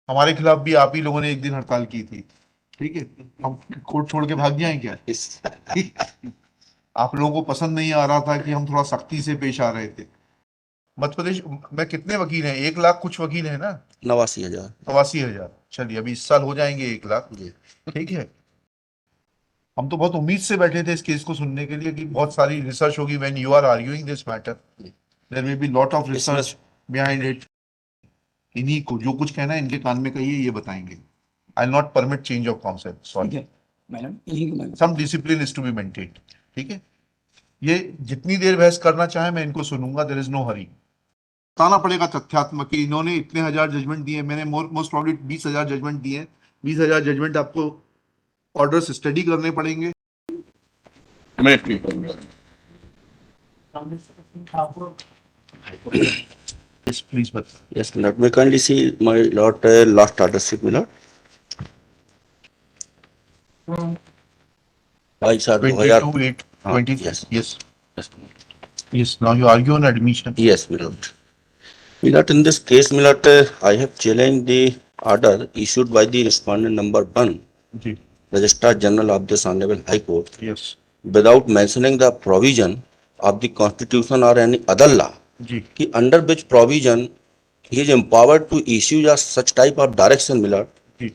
हमारे खिलाफ भी आप ही लोगों ने एक दिन हड़ताल की थी, ठीक है। हम कोर्ट छोड़ के भाग जाएं क्या? आप लोगों को पसंद नहीं आ रहा था कि हम थोड़ा सख्ती से पेश आ रहे थे। मध्य प्रदेश में कितने वकील हैं? 1 लाख कुछ वकील हैं ना? 89,000। 89,000। चलिए अभी इस साल हो जाएंगे 1 लाख। जी। ठीक है। हम तो बहुत उम्मीद से बैठे थे इस केस को सुनने के लिए कि बहुत सारी रिसर्च होगी। When you are arguing this matter, there will be lot of इसमें रिसर्च बिहाइंड इट। इन्हीं को जो कुछ कहना है इनके कान में कहिए, ये बताएंगे। I not permit change of concept, sorry. Madam इन्हीं को मैं some discipline is to be maintained. ठीक है। ये जितनी देर बहस करना चाहे मैं इनको सुनूंगा, देयर इज नो हरी। बताना पड़ेगा तथ्यात्मक कि इन्होंने इतने हजार जजमेंट दिए, मैंने मोस्ट प्रॉब्ली 20,000 जजमेंट दिए। 20,000 जजमेंट आपको ऑर्डर्स स्टडी करने पड़ेंगे। Yes, please, but Yes, my lord. May kindly see my lord last order sheet, my lord. 22/7/2000. 22/8 हाँ, 20। yes. Yes, Yes, yes. Now you argue on admission. yes, my lord. My lord, in this case, my lord, I have challenged the order issued by the respondent number 1, ji, Registrar General of this Honorable High Court, yes, without mentioning the provision of the Constitution or any other law, जी, कि under which provision he is empowered to issue just such type of direction, my lord, ji,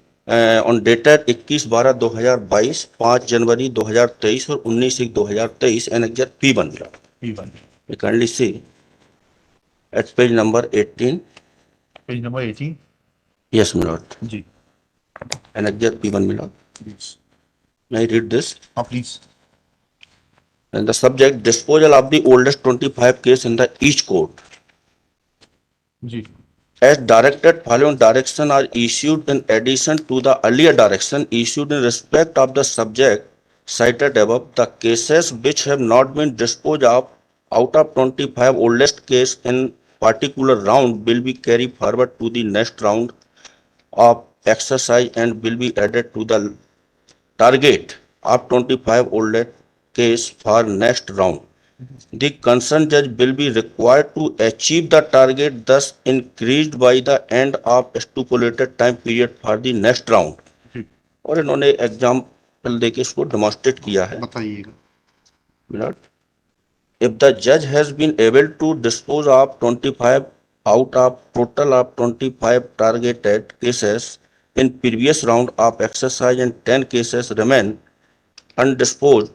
on dated 21/12/2022, 5 जनवरी 2023 और 19/1/2023 and excerpt P1, my lord. P1. You kindly see at page number 18. Page number 18. Yes, my lord. Ji, And excerpt P1, my lord. please. May I read this? हाँ, please. And the subject, disposal of the oldest 25 case in the each court. Ji, As directed, following direction are issued in addition to the earlier direction issued in respect of the subject cited above. The cases which have not been disposed of out of 25 oldest case in particular round will be carried forward to the next round of exercise and will be added to the target of 25 oldest case for next round. The concerned judge will be required to achieve the target thus increased by the end of stipulated time period for the next round. जी, और इन्होंने example देके इसको demonstrate किया है। बताइएगा। Milord, if the judge has been able to dispose of 25 out of total of 25 targeted cases in previous round of exercise and 10 cases remain undisposed,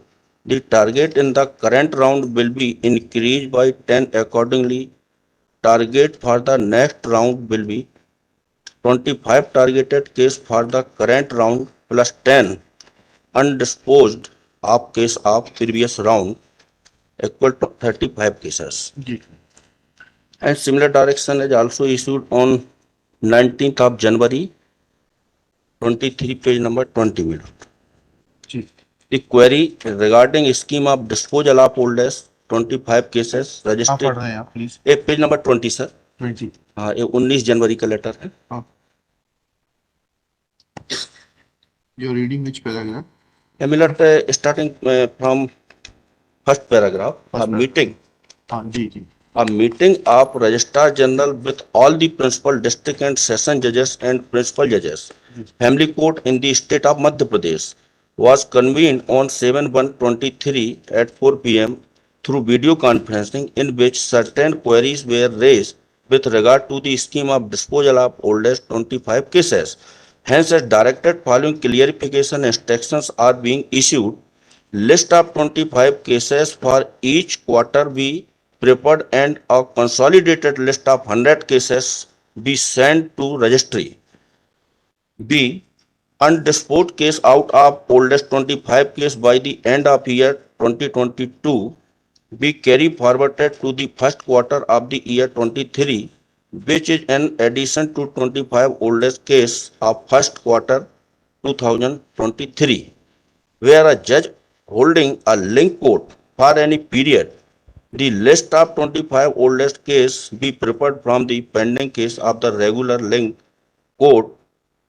the target in the current round will be increased by 10 accordingly. Target for the next round will be 25 targeted case for the current round plus 10 undisposed of case of previous round equal to 35 cases. Ji, And similar direction is also issued on 19th of January 23, page number 20. Ji, The query regarding scheme of disposal of oldest 25 cases हाँ, registered. पढ़ रहे हैं आप, please. ये page number 20 sir. 20। हाँ, ये 19 जनवरी का letter है। हाँ, you're reading which paragraph? Similar starting from first paragraph. First A meeting. हाँ, जी, जी, A meeting of Registrar General with all the principal district and session judges and principal judges, family court in the state of Madhya Pradesh, was convened on 7/1/23 at 4 p.m. through video conferencing, in which certain queries were raised with regard to the scheme of disposal of oldest 25 cases. Hence, as directed, following clarification instructions are being issued. List of 25 cases for each quarter be prepared and a consolidated list of 100 cases be sent to registry. B. Undisposed case out of oldest 25 case by the end of year 2022 be carried forwarded to the first quarter of the year 23, which is an addition to 25 oldest case of first quarter 2023, where a judge holding a link court for any period, the list of 25 oldest case be prepared from the pending case of the regular link court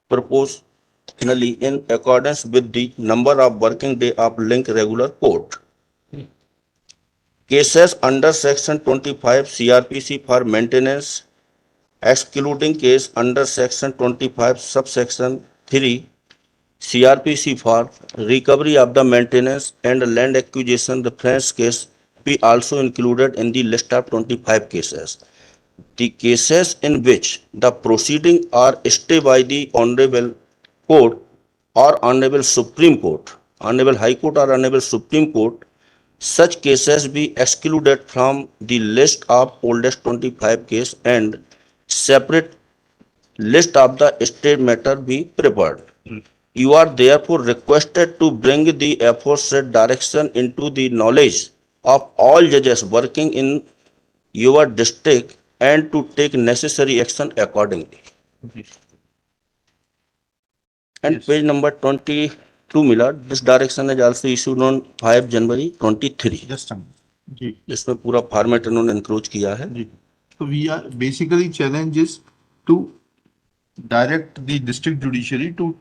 proportionally in accordance with the number of working day of link regular court. Cases under section 25 CRPC for maintenance excluding case under section 25 subsection 3 CRPC for recovery of the maintenance and land acquisition reference case be also included in the list of 25 cases. The cases in which the proceedings are stayed by the Honorable Court or Honorable Supreme Court, Honorable High Court or Honorable Supreme Court, such cases be excluded from the list of oldest 25 case and separate list of the state matter be prepared. You are therefore requested to bring the aforesaid direction into the knowledge of all judges working in your district and to take necessary action accordingly. And Yes. page number 22, Millard, this direction is also issued on 5 January 23. Just a minute. जी इसमें पूरा format इन्होंने include किया है. जी so we are basically challenges to direct the district judiciary to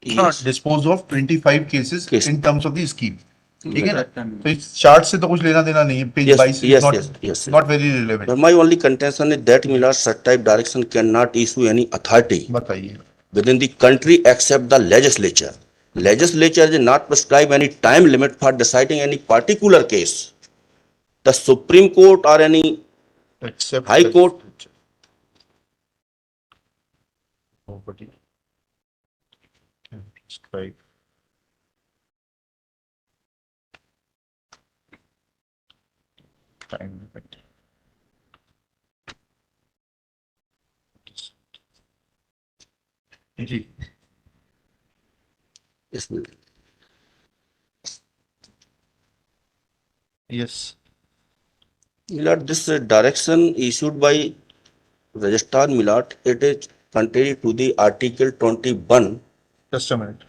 Yes. dispose of 25 cases Case. in terms of the scheme. ठीक है ना? तो इस चार्ट से तो कुछ लेना देना नहीं है. Page Yes, 22 is yes, not yes, yes, yes. not very relevant. But my only contention is that Millard, such type direction cannot issue any authority बताइए. within the country except the legislature. Legislature is not prescribe any time limit for deciding any particular case. The Supreme Court or any Except High Court. Nobody can prescribe. Time limit. जी इसमें yes. Millard, this direction issued by Registrar Millard, it is contrary to the Article 21. Just a minute.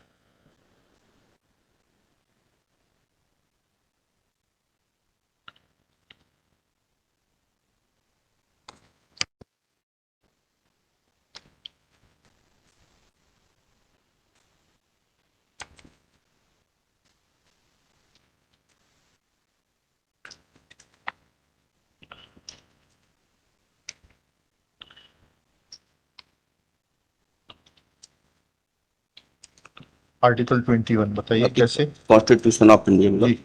Article 21 बताइए कैसे. Constitution of India. Millard. Ji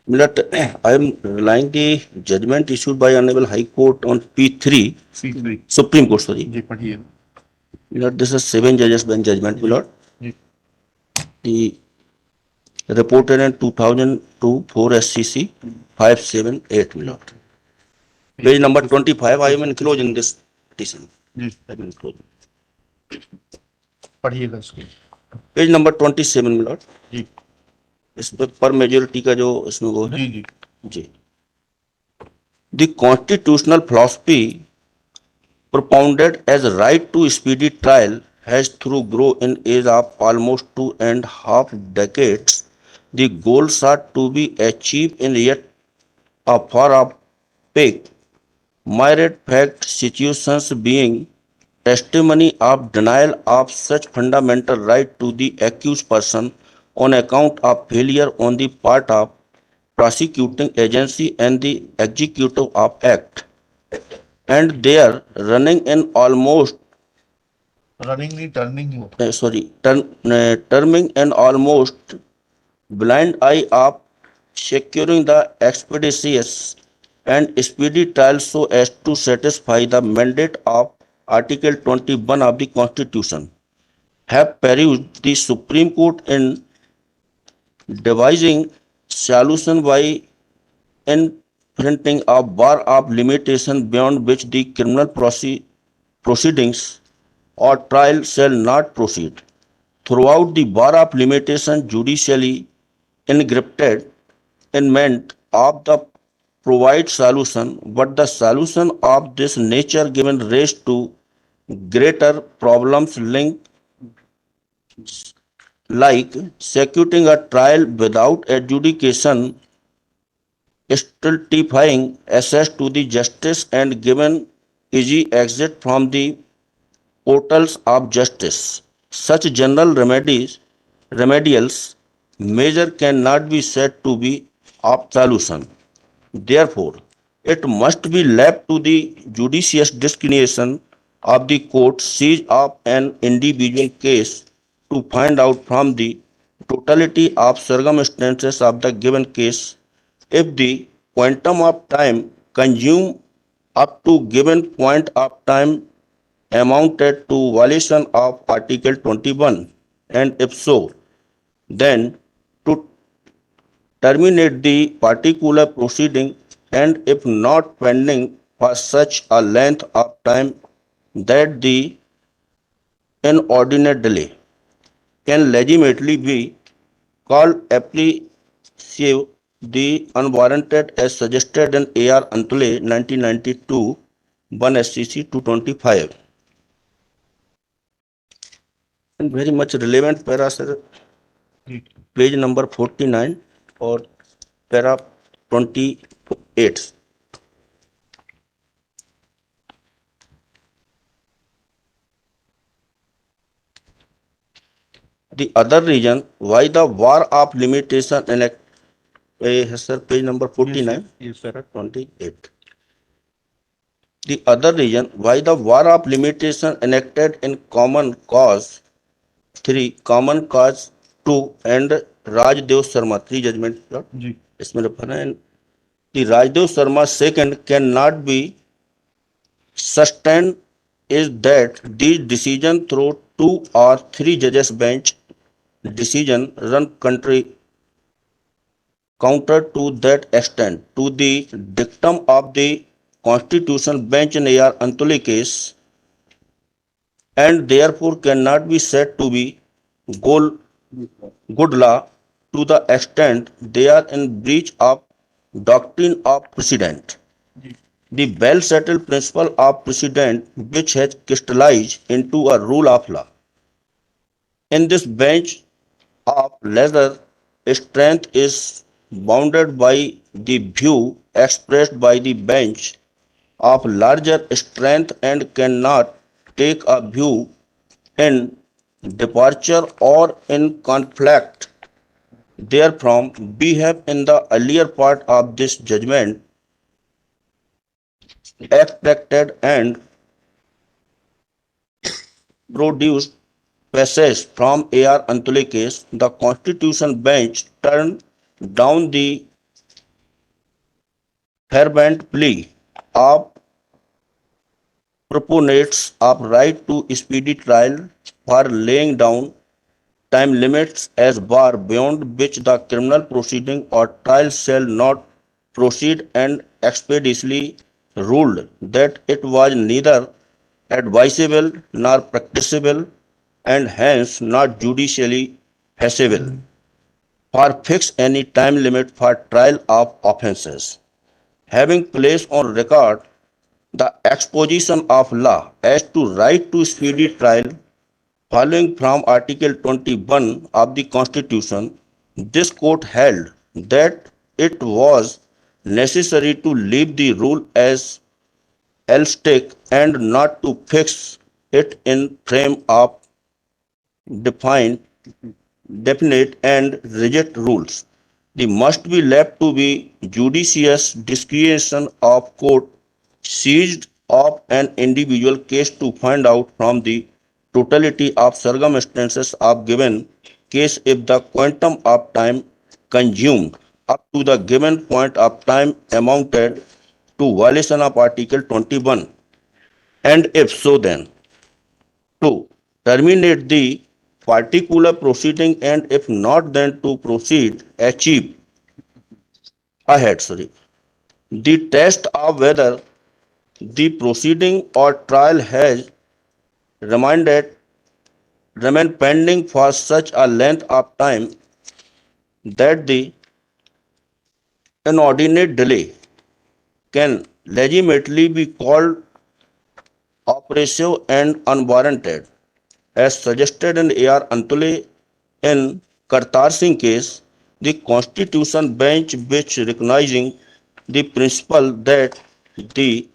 Millard, I am relying the judgment issued by Honorable High Court on P3, C3 Supreme Court, sorry. जी पढ़िए. Millard, this is 7 judges bench judgment, Millard. Ji The reported in 2002 4 SCC 578, Millard. Page number 25, I am enclosed in this petition. Ji I am enclosed. पढ़िएगा इसको. Page number 27, milord. जी इसमें पर majority का जो इसमें वो है. जी जी जी. The constitutional philosophy propounded as right to speedy trial has through grown in age of almost 2.5 decades. The goals are to be achieved in yet a far off peak. Myriad fact situations being testimony of denial of such fundamental right to the accused person on account of failure on the part of prosecuting agency and the executive of act, and their running in almost running नहीं turning हो. terming an almost blind eye of securing the expeditious and speedy trial so as to satisfy the mandate of Article 21 of the Constitution, have perused the Supreme Court in devising solution by imprinting a bar of limitation beyond which the criminal proceedings or trial shall not proceed. Throughout the bar of limitation judicially engrafted in meant of the provide solution, but the solution of this nature given rise to greater problems linked like securing a trial without adjudication, stultifying access to the justice and given easy exit from the portals of justice. Such general remedials measure cannot be said to be of solution. Therefore, it must be left to the judicious discretion of the court seize of an individual case to find out from the totality of circumstances of the given case if the quantum of time consumed up to given point of time amounted to violation of Article 21, and if so, then to terminate the particular proceeding, and if not pending for such a length of time that the inordinate delay can legitimately be called appreciative, the unwarranted as suggested in A.R. Antole 1992, 1 SCC 225. And very much relevant para, sir, page number 49 और para 28. The other reason why the war of limitation enact, sir, page number 49, para 28. The other reason why the war of limitation enacted in Common Cause 3, Common Cause 2 and Rajdev Sharma 3 judgment जी इसमें रखना है. The Rajdev Sharma second cannot be sustained is that the decision through 2 or 3 judges bench decision run counter to that extent to the dictum of the Constitution bench in A.R. Antole case, and therefore cannot be said to be good law to the extent they are in breach of doctrine of precedent. The well-settled principle of precedent which has crystallized into a rule of law. In this bench of lesser strength is bounded by the view expressed by the bench of larger strength and cannot take a view in departure or in conflict therefrom. We have in the earlier part of this judgment extracted and produced passage from A.R. Antole case. The Constitution bench turned down the fervent plea of proponents of right to speedy trial for laying down time limits as bar beyond which the criminal proceeding or trial shall not proceed, and expeditiously ruled that it was neither advisable nor practicable and hence not judicially feasible for fix any time limit for trial of offences. Having placed on record the exposition of law as to right to speedy trial following from Article 21 of the Constitution, this court held that it was necessary to leave the rule as elastic and not to fix it in frame of defined, definite and rigid rules. They must be left to be judicious discretion of court seized of an individual case to find out from the totality of circumstances of given case if the quantum of time consumed up to the given point of time amounted to violation of Article 21, and if so, then to terminate the particular proceeding, and if not, then to proceed achieve ahead. The test of whether the proceeding or trial has remained pending for such a length of time that the inordinate delay can legitimately be called oppressive and unwarranted, as suggested in A.R. Antole in Kartar Singh case. The Constitution bench, which recognizing the principle that the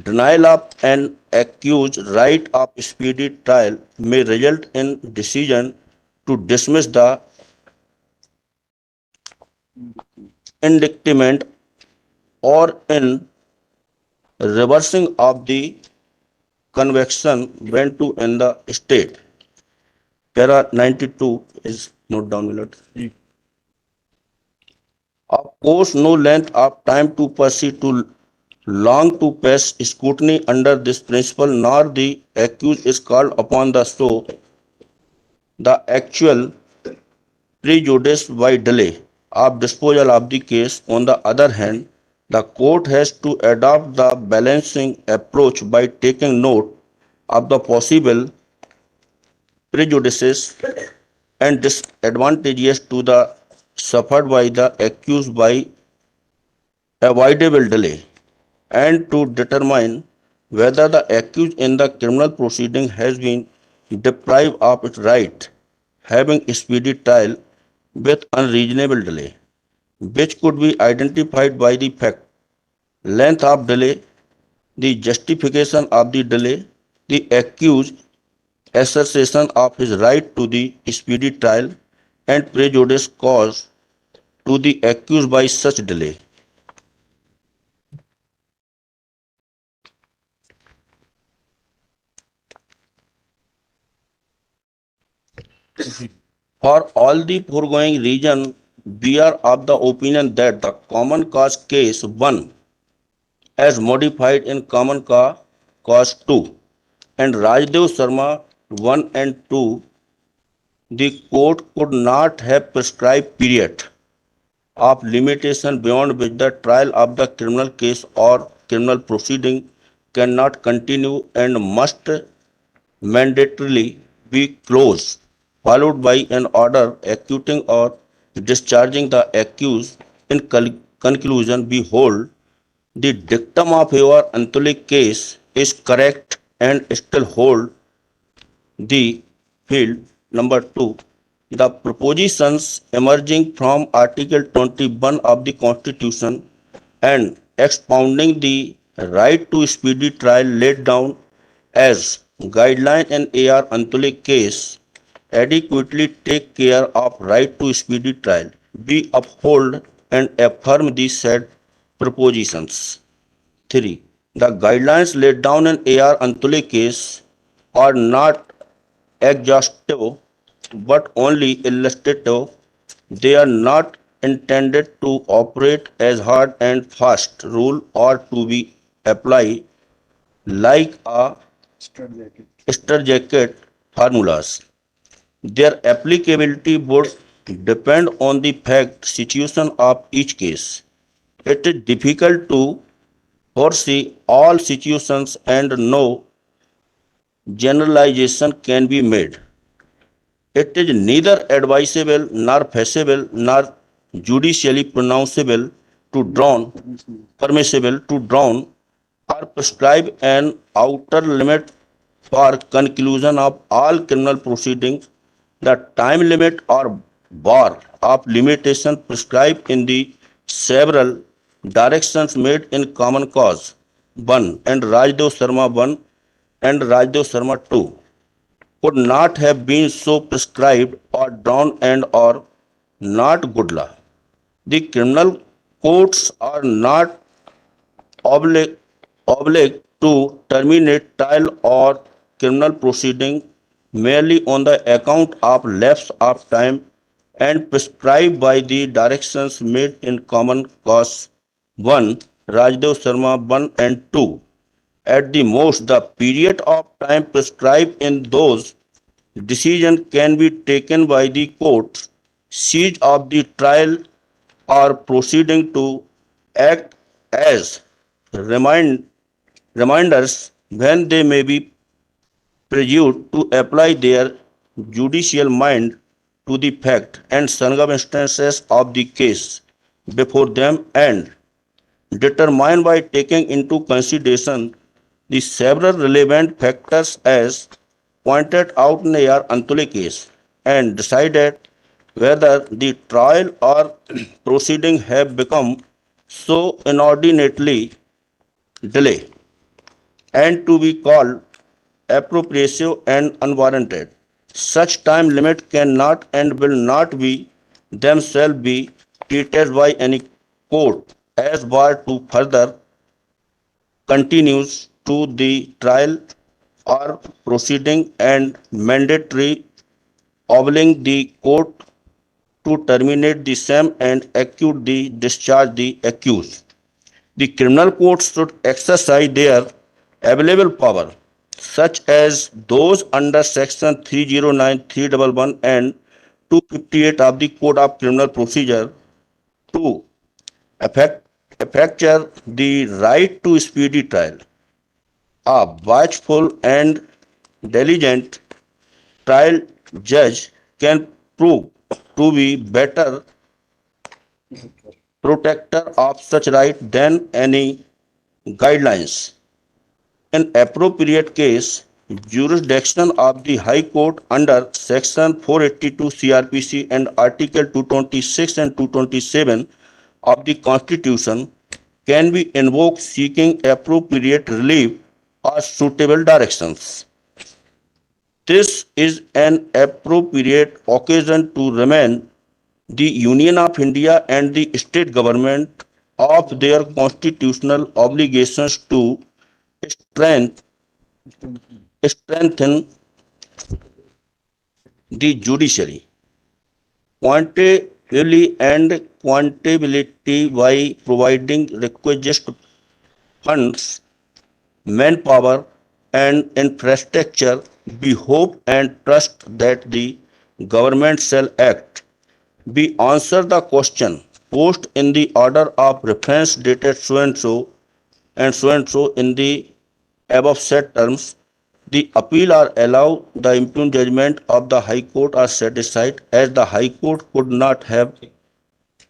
denial of an accused right of speedy trial may result in decision to dismiss the indictment or in reversing of the conviction went to in the state. Para 92 is note down, Millard. Of course, no length of time to proceed too long to pass scrutiny under this principle, nor the accused is called upon to show the actual prejudice by delay of disposal of the case. On the other hand, the court has to adopt the balancing approach by taking note of the possible prejudices and disadvantages to the suffered by the accused by avoidable delay, and to determine whether the accused in the criminal proceeding has been deprived of its right having speedy trial with unreasonable delay, which could be identified by the fact, length of delay, the justification of the delay, the accused assertion of his right to the speedy trial, and prejudice caused to the accused by such delay. For all the foregoing reason, we are of the opinion that the common cause case 1 as modified in common cause 2 and Rajdev Sharma 1 and 2, the court could not have prescribed period of limitation beyond which the trial of the criminal case or criminal proceeding cannot continue and must mandatorily be closed, followed by an order acquitting or discharging the accused. In conclusion, behold, the dictum of your Antulik case is correct and still hold the field. Number 2. The propositions emerging from Article 21 of the Constitution and expounding the right to speedy trial laid down as guideline in A.R. Antulik case adequately take care of right to speedy trial. We uphold and affirm the said propositions. 3. The guidelines laid down in A.R. Antulik case are not exhaustive but only illustrative. They are not intended to operate as hard and fast rule or to be applied like a straitjacket formulas. Their applicability would depend on the fact situation of each case. It is difficult to foresee all situations and no generalization can be made. It is neither advisable nor feasible nor judicially pronounceable to permissible to draw or prescribe an outer limit for conclusion of all criminal proceedings. The time limit or bar of limitation prescribed in the several directions made in common cause 1 and Rajdev Sharma 1 and Rajdev Sharma 2 could not have been so prescribed or drawn and or not good law. The criminal courts are not obliged to terminate trial or criminal proceeding merely on the account of lapse of time and prescribed by the directions made in common cause 1 Rajdev Sharma 1 and 2. At the most, the period of time prescribed in those decisions can be taken by the court siege of the trial or proceeding to act as remind, reminders when they may be presumed to apply their judicial mind to the fact and circumstances of the case before them and determine by taking into consideration the several relevant factors as pointed out in the Antule case and decided whether the trial or proceeding have become so inordinately delayed and to be called appropriative and unwarranted. Such time limit cannot and will not be themselves be treated by any court as bar to further continues to the trial or proceeding and mandatory obliging the court to terminate the same and execute the discharge the accused. The criminal courts should exercise their available power, such as those under section 309, 311 and 258 of the Code of Criminal Procedure to effectuate the right to speedy trial. A watchful and diligent trial judge can prove to be better protector of such right than any guidelines. In appropriate case, jurisdiction of the High Court under Section 482 CRPC and Article 226 and 227 of the Constitution can be invoked seeking appropriate relief or suitable directions. This is an appropriate occasion to remind the Union of India and the state government of their constitutional obligations to strengthen the judiciary quantitatively and quantability by providing requisite funds, manpower, and infrastructure. We hope and trust that the government shall act. We answer the question posed in the order of reference dated so and so in the above said terms. The appeal or allow the impugned judgment of the High Court are set aside, as the High Court could not have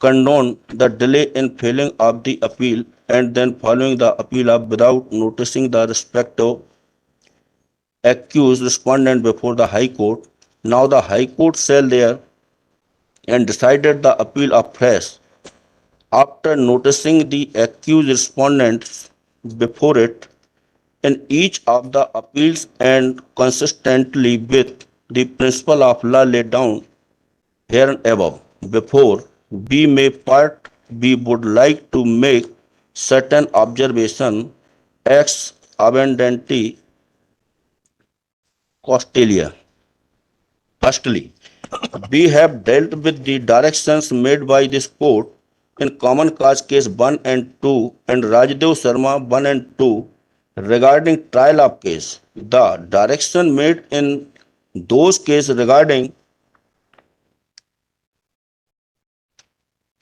condoned the delay in filing of the appeal and then following the appeal up without noticing the respective accused respondent before the High Court. Now the High Court shall there and decided the appeal afresh after noticing the accused respondents before it in each of the appeals and consistently with the principle of law laid down here and above. Before we may part, we would like to make certain observation ex abundante cautelia. Firstly, we have dealt with the directions made by this court in Common Cause Case 1 and 2 and Rajdev Sharma 1 and 2 regarding trial of case. The direction made in those cases regarding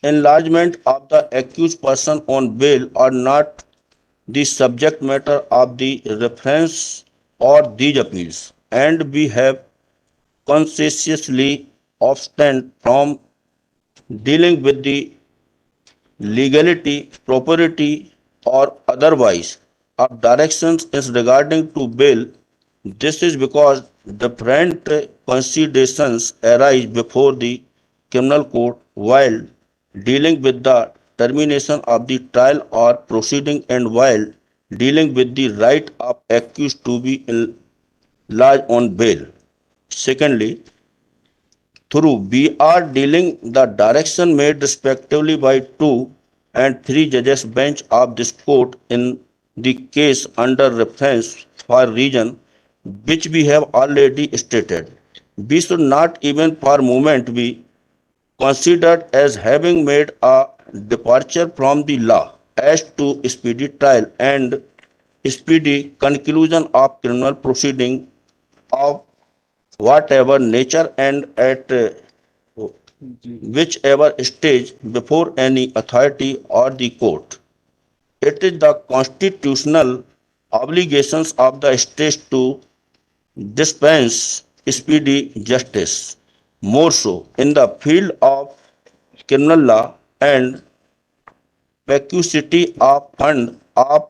enlargement of the accused person on bail are not the subject matter of the reference or these appeals, and we have conscientiously abstained from dealing with the legality, propriety, or otherwise of directions is regarding to bail. This is because different considerations arise before the criminal court while dealing with the termination of the trial or proceeding and while dealing with the right of accused to be enlarged on bail. Secondly, through we are dealing the direction made respectively by 2 and 3 judges bench of this court in the case under reference for reason which we have already stated. We should not even for a moment be considered as having made a departure from the law as to speedy trial and speedy conclusion of criminal proceeding of whatever nature and at whichever stage before any authority or the court. It is the constitutional obligations of the state to dispense speedy justice, more so in the field of criminal law and vacuity of fund of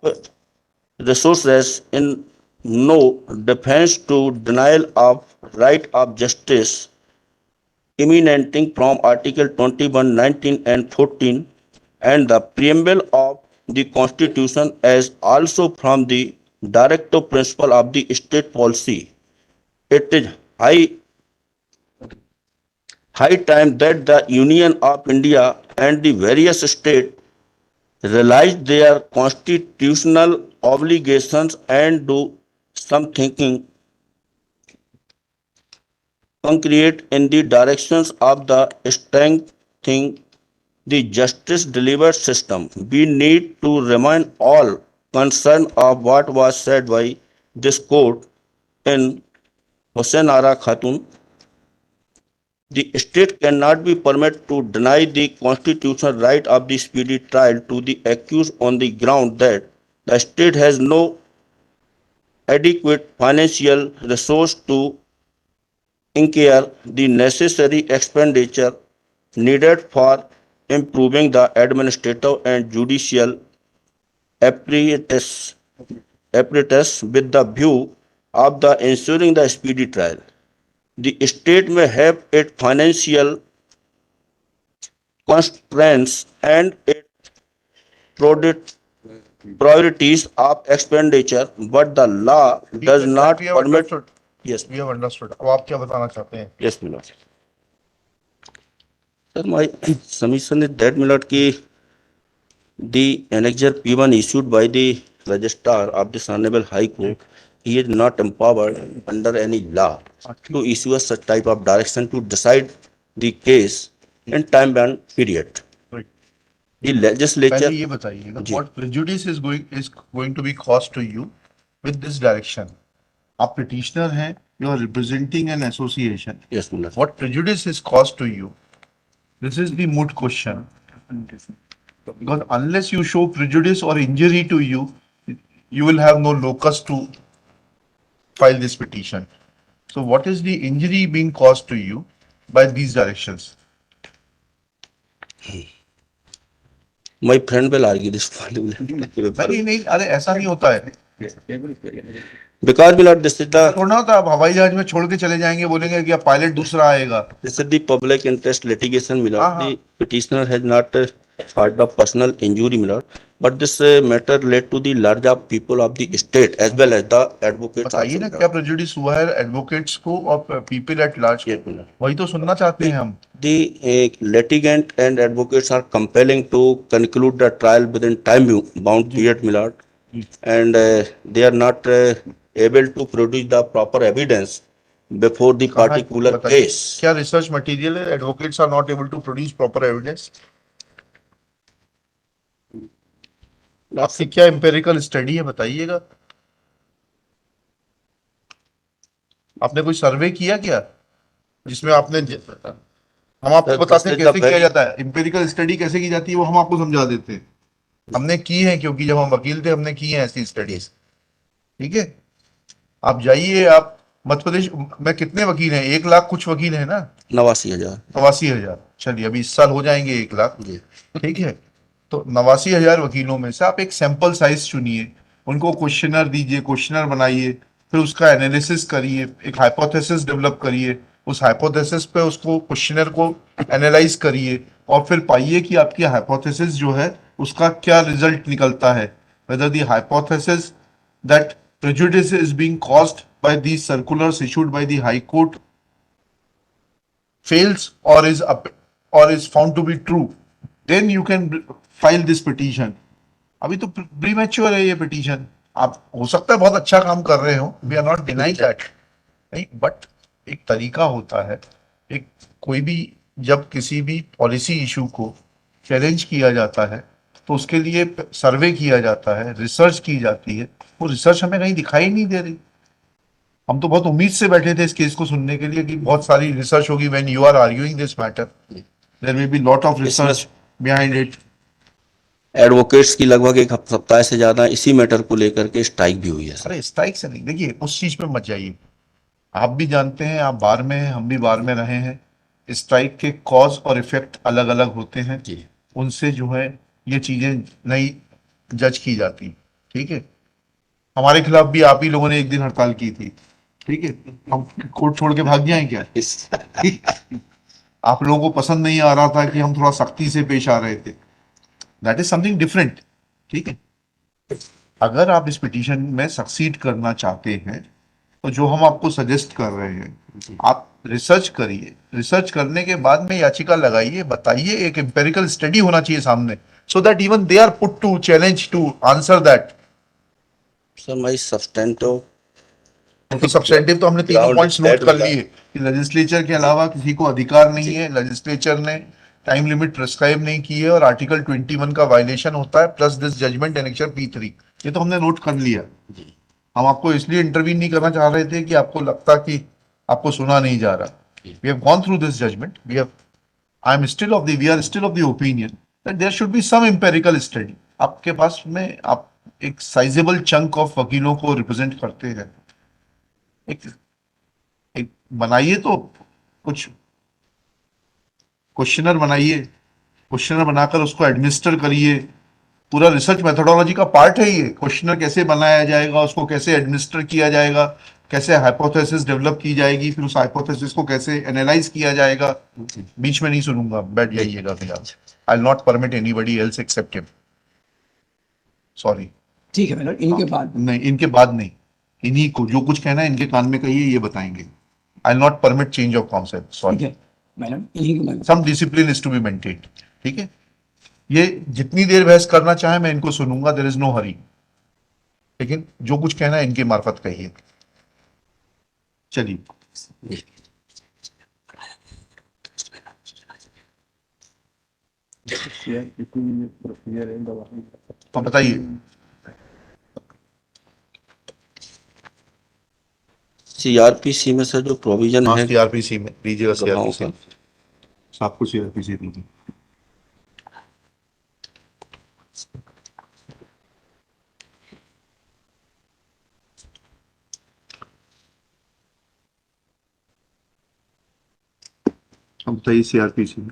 resources in no defense to denial of right of justice emanating from Article 21, 19 and 14 and the preamble of the Constitution as also from the directive principle of the state policy. It is high time that the Union of India and the various states realize their constitutional obligations and do some thinking concrete in the directions of the strengthening the justice delivered system. We need to remind all concerned of what was said by this court in Hossein Ara Khatun. The state cannot be permitted to deny the constitutional right of the speedy trial to the accused on the ground that the state has no adequate financial resource to incur the necessary expenditure needed for improving the administrative and judicial apparatus with the view of the ensuring the speedy trial. The state may have its financial constraints and its priorities of expenditure, but the law does not We have permit. understood. Yes, We have understood. अब आप क्या बताना चाहते हैं? yes, my lord. Sir, my submission is that, my lord, ki the annexure P1 issued by the registrar of the Honorable High Court, he is not empowered under any law to issue a such type of direction to decide the case in time-bound period. Right. The legislature. पहले ये बताइएगा, जी. what prejudice is going to be caused to you with this direction? आप petitioner हैं, you are representing an association. Yes, my lord. What prejudice is caused to you? This is the moot question. Because unless you show prejudice or injury to you, you will have no locus to file this petition. So what is the injury being caused to you by these directions? My friend will argue this point. नहीं नहीं, अरे ऐसा नहीं होता है. Because, my lord, this is the थोड़ा होता है, आप हवाई जहाज में छोड़ के चले जाएंगे, बोलेंगे कि आप पायलट दूसरा आएगा. this is the public interest litigation, my lord. हाँ, हाँ. The petitioner has not filed the personal injury, my lord. But this matter led to the larger people of the state as well as the advocates. बताइए ना क्या prejudice हुआ है advocates को और people at large Yes, को. my lord. वही तो सुनना चाहते हैं हम. The litigant and advocates are compelling to conclude the trial within time-bound period, my lord. And they are not able to produce the proper evidence before the कहाँ है? particular बताइए. case. क्या रिसर्च मटेरियल है? Advocates are not able to produce proper evidence. आपकी क्या empirical study है, बताइएगा. आपने कोई सर्वे किया क्या जिसमें आपने हम आपको बताते हैं कैसे किया जाता है. एम्पेरिकल स्टडी कैसे की जाती है वो हम आपको समझा देते हैं. हमने की है, क्योंकि जब हम वकील थे हमने की है ऐसी स्टडीज. ठीक है, आप जाइए. आप मध्य प्रदेश में कितने वकील हैं? 1 लाख कुछ वकील हैं ना. 89,000. 89,000. चलिए अभी इस साल हो जाएंगे 1 लाख. जी. ठीक है, तो 89,000 वकीलों में से आप एक सैंपल साइज चुनिए, उनको क्वेश्चनर दीजिए, क्वेश्चनर बनाइए, फिर उसका एनालिसिस करिए, एक हाइपोथेसिस डेवलप करिए, उस हाइपोथेसिस पे उसको क्वेश्चनर को एनालाइज करिए और फिर पाइए कि आपकी हाइपोथेसिस जो है उसका क्या रिजल्ट निकलता है. Whether the hypothesis that prejudice is being caused by these circulars issued by the High Court fails or is found to be true, then you can file this petition. अभी तो premature है ये petition. आप हो सकता है बहुत अच्छा काम कर रहे हो, we are not denying that, नहीं, but एक तरीका होता है. एक कोई भी जब किसी भी पॉलिसी इशू को चैलेंज किया जाता है तो उसके लिए सर्वे किया जाता है, रिसर्च की जाती है. वो रिसर्च हमें कहीं दिखाई नहीं दे रही. हम तो बहुत उम्मीद से बैठे थे इस केस को सुनने के लिए कि बहुत सारी रिसर्च होगी. When you are arguing this matter there will be lot of research behind it. Advocates की लगभग 1 सप्ताह से ज्यादा इसी मैटर को लेकर के स्ट्राइक भी हुई है. अरे स्ट्राइक से नहीं, देखिए उस चीज पे मत जाइए. आप भी जानते हैं, आप बार में हैं, हम भी बार में रहे हैं. स्ट्राइक के कॉज और इफेक्ट अलग अलग होते हैं. जी. उनसे जो है ये चीजें नहीं जज की जाती. ठीक है, हमारे खिलाफ भी आप ही लोगों ने एक दिन हड़ताल की थी. ठीक है, हम कोर्ट छोड़ के भाग जाएं क्या? आप लोगों को पसंद नहीं आ रहा था कि हम थोड़ा सख्ती से पेश आ रहे थे. That is something different. ठीक है, अगर आप इस पिटीशन में सक्सीड करना चाहते हैं तो जो हम आपको सजेस्ट कर रहे हैं, आप रिसर्च करिए. रिसर्च करने के बाद में याचिका लगाइए, बताइए, एक एम्पेरिकल स्टडी होना चाहिए सामने, so that even they are put to challenge to answer that. Sir, my substantive तो सब्सटेंटिव तो हमने तीनों Ground पॉइंट्स that नोट कर will- लिए कि लेजिस्लेचर के अलावा किसी को अधिकार नहीं है, लेजिस्लेचर ने टाइम लिमिट प्रिस्क्राइब नहीं की है और आर्टिकल 21 का वायलेशन होता है plus this judgement annexure P3, ये तो हमने नोट कर लिया। हम आपको इसलिए इंटरवीन नहीं करना चाह रहे थे कि आपको लगता कि आपको सुना नहीं जा रहा। We have gone through this judgment, we are still of the opinion that there should be some empirical study. आपके पास में आप एक साइजेबल चंक ऑफ वकीलों को रिप्रेजेंट करते हैं, एक एक बनाइए तो कुछ क्वेश्चनर बनाइए, क्वेश्चनर बनाकर उसको एडमिनिस्टर करिए। पूरा रिसर्च मेथोडोलॉजी का पार्ट है ये, क्वेश्चनर कैसे बनाया जाएगा, उसको कैसे एडमिनिस्टर किया जाएगा, कैसे हाइपोथेसिस डेवलप की जाएगी, फिर उस हाइपोथेसिस को कैसे एनालाइज किया जाएगा। बीच में नहीं सुनूंगा, बैठ जाइएगा भैया। आई will not permit anybody else except him, sorry. ठीक है मैडम, इनके बाद नहीं, इनके बाद नहीं, इन्हीं को जो कुछ कहना है इनके कान में कहिए, ये बताएंगे। I will not permit change of concept, ठीक सॉरी। है मैडम, इन्हीं के बाद some discipline is to be maintained, ठीक है। ये जितनी देर बहस करना चाहे मैं इनको सुनूंगा, देयर इज नो हरी, लेकिन जो कुछ कहना है इनके मार्फत कहिए। चलिए, तो बताइए। CRPC में सर जो प्रोविजन है सीआरपीसी में दीजिएगा, गवाहों सीआरपीसी आपको सीआरपीसी दीजिए। अब बताइए सीआरपीसी में।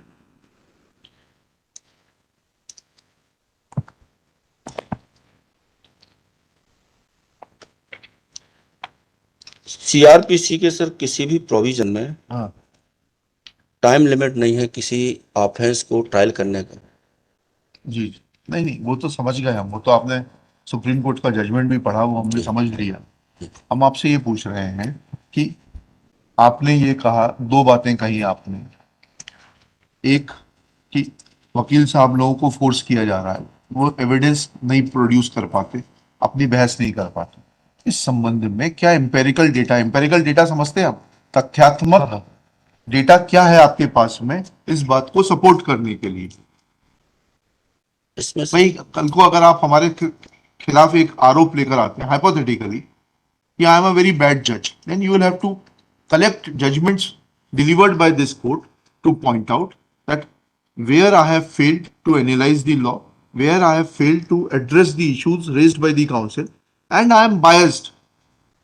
CRPC के सर किसी भी प्रोविजन में हाँ, टाइम लिमिट नहीं है किसी ऑफेंस को ट्रायल करने का। जी जी। नहीं नहीं, वो तो समझ गए हम, वो तो आपने सुप्रीम कोर्ट का जजमेंट भी पढ़ा, वो हमने समझ लिया। हम आपसे ये पूछ रहे हैं कि आपने ये कहा, दो बातें कही आपने। एक कि वकील साहब लोगों को फोर्स किया जा रहा है, वो एविडेंस नहीं प्रोड्यूस कर पाते, अपनी बहस नहीं कर पाते। इस संबंध में क्या एम्पेरिकल डेटा समझते हैं आप? तथ्यात्मक डेटा क्या है आपके पास में इस बात को सपोर्ट करने के लिए? इसमें भाई, कल को अगर आप हमारे खिलाफ एक आरोप लेकर आते हैं हाइपोथेटिकली कि I am a very bad जज, then you will have to collect judgments delivered by this court to point out that where I have failed to analyze the law, where I have failed to address the issues raised by the council, and I am biased.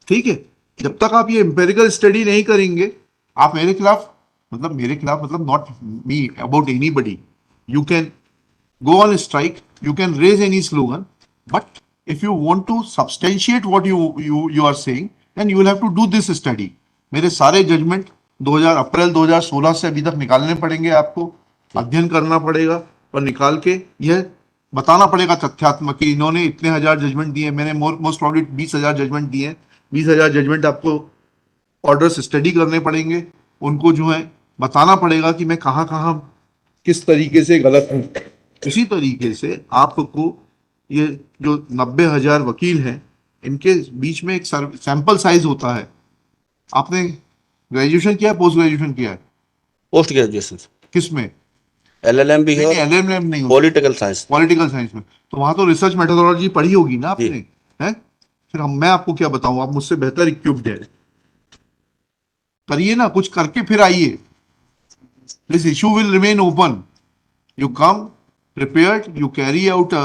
ठीक है, जब तक आप ये empirical study नहीं करेंगे, आप मेरे खिलाफ मतलब not me, about anybody, you can go on strike, you can raise any slogan, but if you want to substantiate what you are saying, then you will have to do this study. मेरे सारे judgement अप्रैल 2016 से अभी तक निकालने पड़ेंगे, आपको अध्ययन करना पड़ेगा और निकाल के यह बताना पड़ेगा तथ्यात्मक कि इन्होंने इतने हजार जजमेंट दिए, मैंने मोस्ट प्रॉब्ली 20,000 जजमेंट दिए। 20,000 जजमेंट आपको ऑर्डर्स स्टडी करने पड़ेंगे, उनको जो है बताना पड़ेगा कि मैं कहाँ कहाँ किस तरीके से गलत हूँ। इसी तरीके से आपको ये जो 90,000 वकील हैं, इनके बीच में एक सैंपल साइज होता है। आपने ग्रेजुएशन किया है, पोस्ट ग्रेजुएशन किया है? पोस्ट ग्रेजुएशन किसमें? LLM भी है नहीं, और एलएलएम नहीं होता, पॉलिटिकल साइंस। पॉलिटिकल साइंस में। तो वहां तो रिसर्च मेथोडोलॉजी पढ़ी होगी ना आपने, जी। है? फिर मैं आपको क्या बताऊं, आप मुझसे बेहतर इक्विप्ड है। करिए ना, कुछ करके फिर आइए। This issue will remain open. You come prepared, you carry out a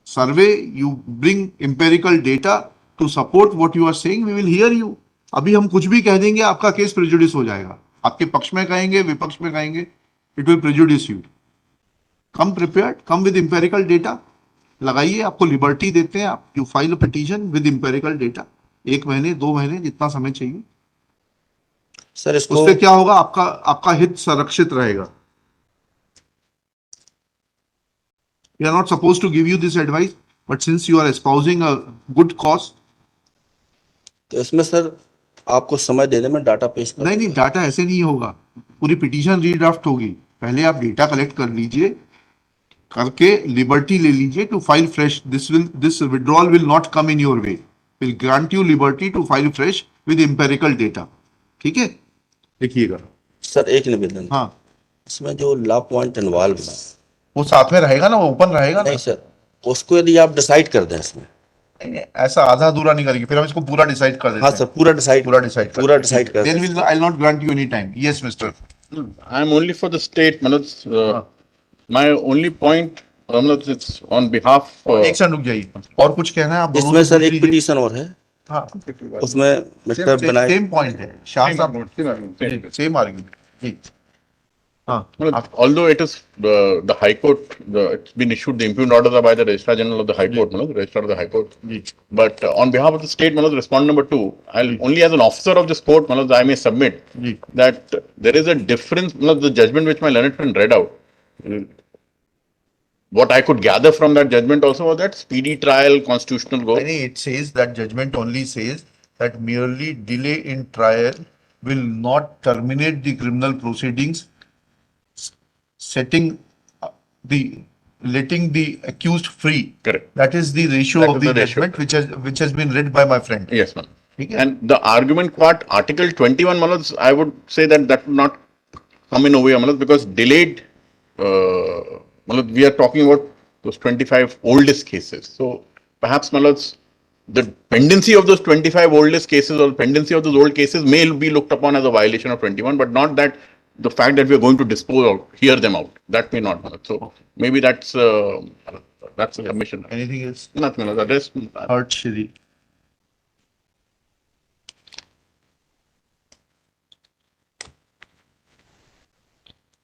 survey, you bring empirical data to support what you are saying, we will hear you. अभी हम कुछ भी कह देंगे, आपका केस प्रेजुडिस हो जाएगा। आपके पक्ष में कहेंगे, विपक्ष में कहेंगे, it will prejudice you. Come prepared, come with empirical data लगाइए, आपको लिबर्टी देते हैं, आप you file a petition with empirical data, 1 महीने 2 महीने जितना समय चाहिए। सर इसको उससे क्या होगा, आपका हित संरक्षित रहेगा। We are not supposed to give you this advice, but since you are espousing a good cause, तो इसमें सर आपको समय देने में डाटा पेश कर नहीं, डाटा ऐसे नहीं होगा। पूरी पिटीशन रीड्राफ्ट होगी, पहले आप डेटा कलेक्ट कर लीजिए, करके लिबर्टी ले लीजिए to file fresh. This withdrawal will not come in your way. Will grant you liberty to file fresh with empirical data. ठीक है, देखिएगा. सर एक निवेदन, हाँ, इसमें जो लॉ पॉइंट इन्वॉल्व है, वो साथ में रहेगा ना, वो ओपन रहेगा ना. नहीं सर, उसको यदि आप डिसाइड कर दें इसमें. नहीं, ऐसा आधा अधूरा नहीं करेंगे, फिर हम इसको पूरा डिसाइड कर देते हाँ हैं. सर, पूरा डिसाइड पूरा डिसाइड पूरा डिसाइड कर then will I will not grant you any time. Yes mister. I'm only for the state, Manoj. My only point, Manoj, it's on behalf. एक सेकंड रुक जाइए. और कुछ कहना है आप दोनों इसमें से सर पूछ एक लीजिए. पिटीशन और है, हाँ, उसमें मिस्टर बनाए. सेम पॉइंट है शाह साहब. Same argument. जी हाँ. Manoj, although it is the High Court, it's been issued, the impugned orders are by the Registrar General of the High Court, Manoj, Registrar of the High Court. But on behalf of the state, Manoj, respond number 2, I'll only as an officer of this court, Manoj, I may submit ji. that there is a difference, Manoj, the judgment which my learned friend read out. What I could gather from that judgment also was that speedy trial, constitutional go. It says that judgment only says that merely delay in trial will not terminate the criminal proceedings, setting letting the accused free. Correct. That is the ratio That of is the the ratio. judgment which has been read by my friend. Yes, ma'am. ठीक है? And the argument part, Article 21, Manoj, I would say that that would not come in over, Manoj, because delayed, Manoj, we are talking about those 25 oldest cases. So perhaps, Manoj, the pendency of those 25 oldest cases or pendency of those old cases may be looked upon as a violation of 21, but not that the fact that we are going to dispose or hear them out. That may not, Manoj. So maybe that's a submission. Anything else? Nothing, Manoj. Address. Heard Shri.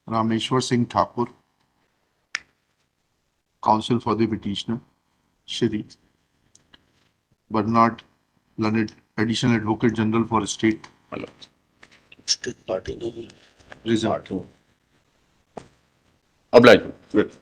Rameshwar Singh Thakur, counsel for the petitioner. Shri Bernard Lanet, additional advocate general for state. State party नहीं. Result. Oblige. Good.